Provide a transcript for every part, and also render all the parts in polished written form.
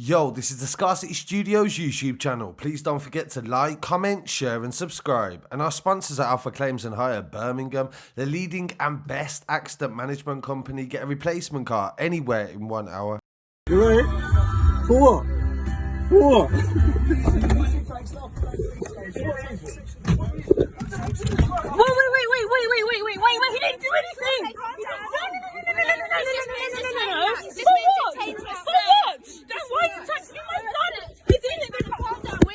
Yo, this is the Scarcity Studios YouTube channel. Please don't forget to like, comment, share and subscribe. And our sponsors are Alpha Claims and Hire Birmingham, the leading and best accident management company. Get a replacement car anywhere in 1 hour. You ready? For what? For what? Wait, he didn't do anything! No. For what? Why are you touching my son? He's in the car. My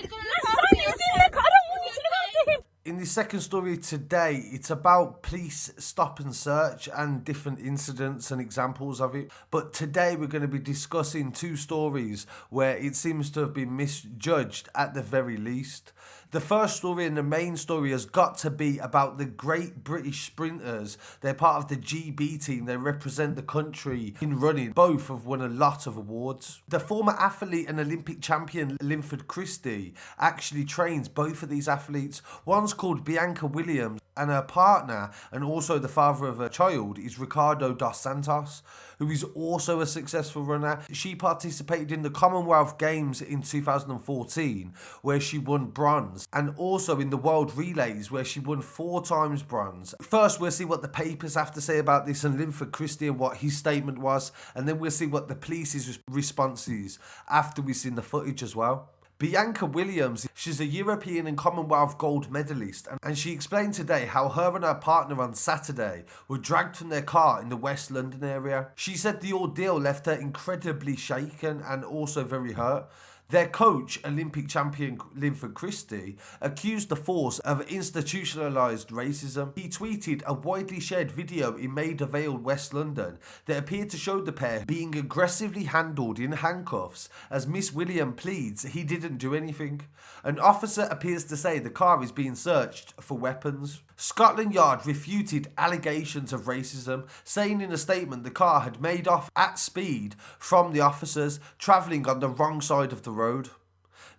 son is in the car. I don't want you to look after him. In the second story today, it's about police stop and search and different incidents and examples of it. But today we're going to be discussing two stories where it seems to have been misjudged at the very least. The first story and the main story has got to be about the Great British Sprinters. They're part of the GB team. They represent the country in running. Both have won a lot of awards. The former athlete and Olympic champion Linford Christie actually trains both of these athletes. One's called Bianca Williams, and her partner, and also the father of her child, is Ricardo dos Santos, who is also a successful runner. She participated in the Commonwealth Games in 2014, where she won bronze, and also in the World Relays, where she won 4 times bronze. First, we'll see what the papers have to say about this and Linford Christie and what his statement was, and then we'll see what the police's response is after we've seen the footage as well. Bianca Williams, she's a European and Commonwealth gold medalist, and she explained today how her and her partner on Saturday were dragged from their car in the West London area. She said the ordeal left her incredibly shaken and also very hurt. Their coach, Olympic champion Linford Christie, accused the force of institutionalised racism. He tweeted a widely shared video in Maida Hill, West London, that appeared to show the pair being aggressively handled in handcuffs as Miss Williams pleads he didn't do anything. An officer appears to say the car is being searched for weapons. Scotland Yard refuted allegations of racism, saying in a statement the car had made off at speed from the officers, travelling on the wrong side of the road.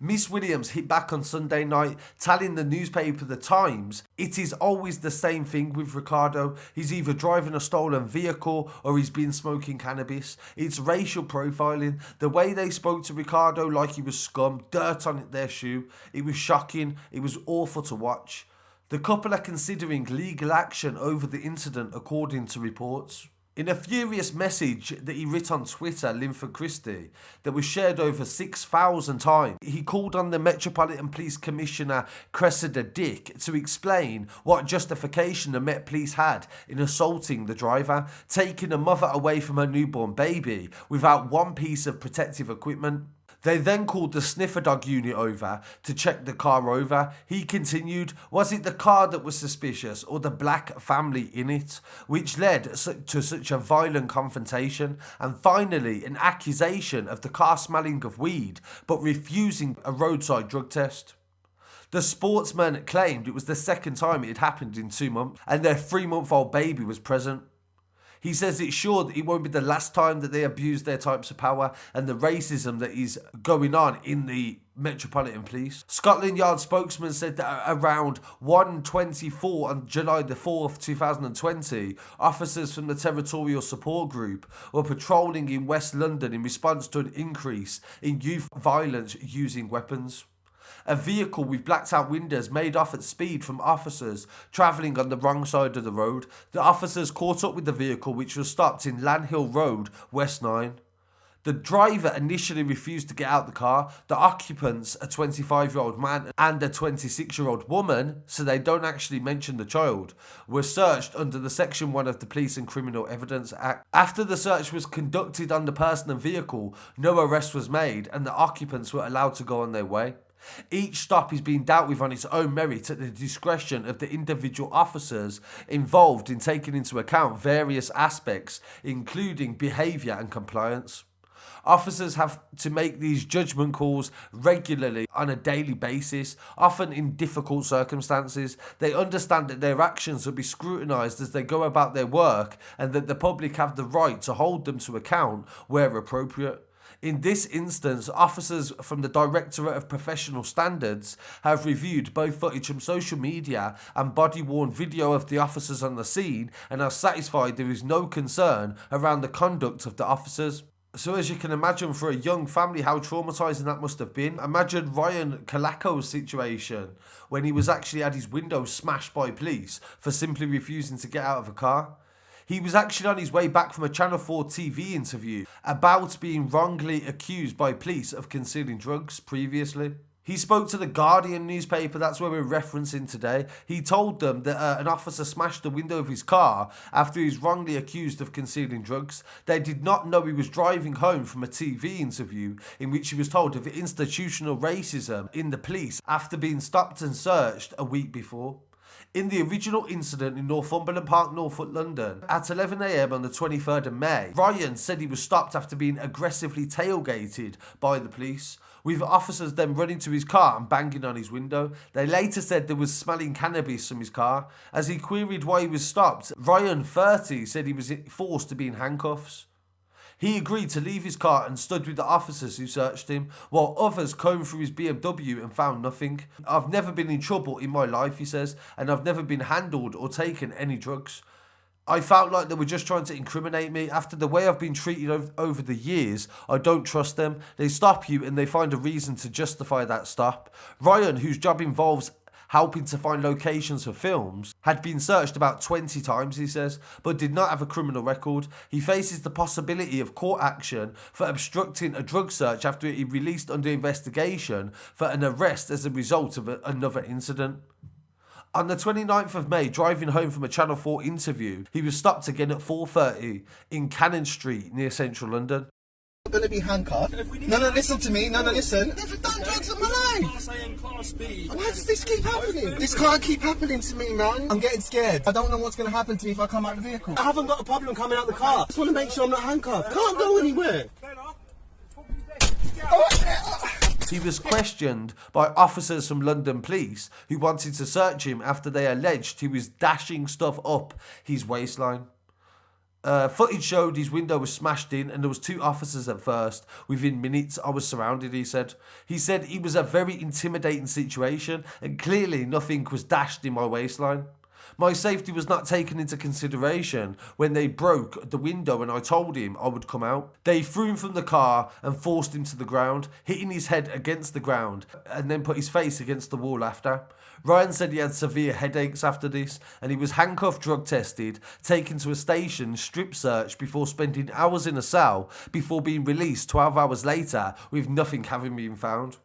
Miss Williams hit back on Sunday night, telling the newspaper The Times, "It is always the same thing with Ricardo. He's either driving a stolen vehicle or he's been smoking cannabis. It's racial profiling. The way they spoke to Ricardo like he was scum, dirt on their shoe. It was shocking. It was awful to watch." The couple are considering legal action over the incident, according to reports. In a furious message that he writ on Twitter, Linford Christie, that was shared over 6,000 times, he called on the Metropolitan Police Commissioner Cressida Dick to explain what justification the Met Police had in assaulting the driver, taking a mother away from her newborn baby without one piece of protective equipment. They then called the sniffer dog unit over to check the car over. He continued, "Was it the car that was suspicious or the black family in it?" Which led to such a violent confrontation, and finally an accusation of the car smelling of weed but refusing a roadside drug test. The sportsman claimed it was the second time it had happened in 2 months and their 3-month-old baby was present. He says it's sure that it won't be the last time that they abuse their types of power and the racism that is going on in the Metropolitan Police. Scotland Yard spokesman said that around 1:24 on July the 4th, 2020, officers from the Territorial Support Group were patrolling in West London in response to an increase in youth violence using weapons. A vehicle with blacked out windows made off at speed from officers travelling on the wrong side of the road. The officers caught up with the vehicle, which was stopped in Landhill Road, West 9. The driver initially refused to get out the car. The occupants, a 25-year-old man and a 26-year-old woman, so they don't actually mention the child, were searched under the Section 1 of the Police and Criminal Evidence Act. After the search was conducted on the person and vehicle, no arrest was made and the occupants were allowed to go on their way. Each stop is being dealt with on its own merit at the discretion of the individual officers involved in taking into account various aspects, including behaviour and compliance. Officers have to make these judgment calls regularly on a daily basis, often in difficult circumstances. They understand that their actions will be scrutinised as they go about their work and that the public have the right to hold them to account where appropriate. In this instance, officers from the Directorate of Professional Standards have reviewed both footage from social media and body-worn video of the officers on the scene and are satisfied there is no concern around the conduct of the officers. So as you can imagine, for a young family, how traumatising that must have been. Imagine Ryan Colaco's situation when he was actually had his window smashed by police for simply refusing to get out of a car. He was actually on his way back from a Channel 4 TV interview about being wrongly accused by police of concealing drugs previously. He spoke to the Guardian newspaper, that's where we're referencing today. He told them that an officer smashed the window of his car after he was wrongly accused of concealing drugs. They did not know he was driving home from a TV interview in which he was told of institutional racism in the police after being stopped and searched a week before. In the original incident in Northumberland Park, Norfolk, London, at 11 a.m. on the 23rd of May, Ryan said he was stopped after being aggressively tailgated by the police, with officers then running to his car and banging on his window. They later said there was smelling cannabis from his car. As he queried why he was stopped, Ryan, 30, said he was forced to be in handcuffs. He agreed to leave his car and stood with the officers who searched him, while others combed through his BMW and found nothing. I've never been in trouble in my life, he says, and I've never been handled or taken any drugs. I felt like they were just trying to incriminate me. After the way I've been treated over the years, I don't trust them. They stop you and they find a reason to justify that stop. Ryan, whose job involves helping to find locations for films, had been searched about 20 times, he says, but did not have a criminal record. He faces the possibility of court action for obstructing a drug search after he released under investigation for an arrest as a result of another incident. On the 29th of May, driving home from a Channel 4 interview, he was stopped again at 4:30 in Cannon Street near central London. I'm going to be handcuffed. No, listen to me. No, listen. I've never done drugs in my life. Class A and Class B. Why does this keep happening? This can't keep happening to me, man. I'm getting scared. I don't know what's going to happen to me if I come out of the vehicle. I haven't got a problem coming out the car. I just want to make sure I'm not handcuffed. Can't go anywhere. He was questioned by officers from London Police who wanted to search him after they alleged he was dashing stuff up his waistline. Footage showed his window was smashed in and there was 2 officers at first. Within minutes, I was surrounded, he said. He said it was a very intimidating situation and clearly nothing was dashed in my waistline. My safety was not taken into consideration when they broke the window and I told him I would come out. They threw him from the car and forced him to the ground, hitting his head against the ground and then put his face against the wall after. Ryan said he had severe headaches after this and he was handcuffed, drug tested, taken to a station, strip searched before spending hours in a cell before being released 12 hours later with nothing having been found.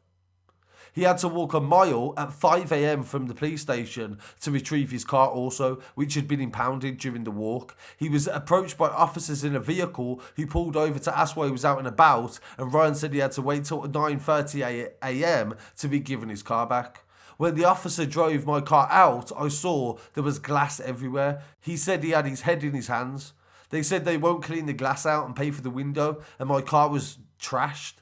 He had to walk a mile at 5 a.m. from the police station to retrieve his car also, which had been impounded during the walk. He was approached by officers in a vehicle who pulled over to ask why he was out and about, and Ryan said he had to wait till 9:30 a.m. to be given his car back. When the officer drove my car out, I saw there was glass everywhere. He said he had his head in his hands. They said they won't clean the glass out and pay for the window, and my car was trashed.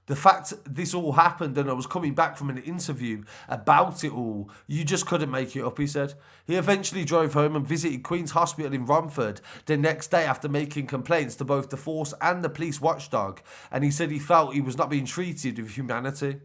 The fact this all happened and I was coming back from an interview about it all, you just couldn't make it up, he said. He eventually drove home and visited Queen's Hospital in Romford the next day after making complaints to both the force and the police watchdog, and he said he felt he was not being treated with humanity.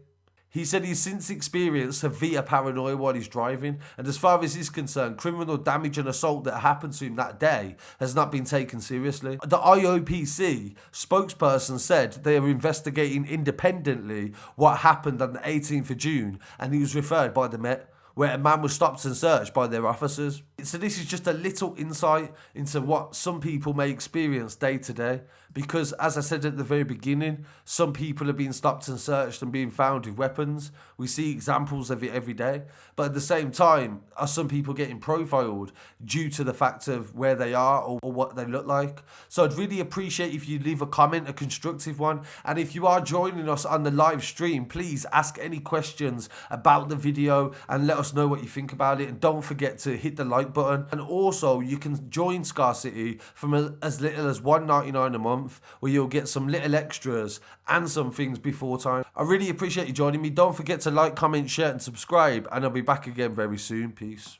He said he's since experienced severe paranoia while he's driving, and as far as he's concerned, criminal damage and assault that happened to him that day has not been taken seriously. The IOPC spokesperson said they are investigating independently what happened on the 18th of June, and he was referred by the Met, where a man was stopped and searched by their officers. So this is just a little insight into what some people may experience day to day. Because, as I said at the very beginning, some people are being stopped and searched and being found with weapons. We see examples of it every day. But at the same time, are some people getting profiled due to the fact of where they are or what they look like? So I'd really appreciate if you leave a comment, a constructive one. And if you are joining us on the live stream, please ask any questions about the video and let us know what you think about it. And don't forget to hit the like button. And also, you can join Scarcity from as little as $1.99 a month, where you'll get some little extras and some things before time. I really appreciate you joining me. Don't forget to like, comment, share and subscribe, and I'll be back again very soon. Peace.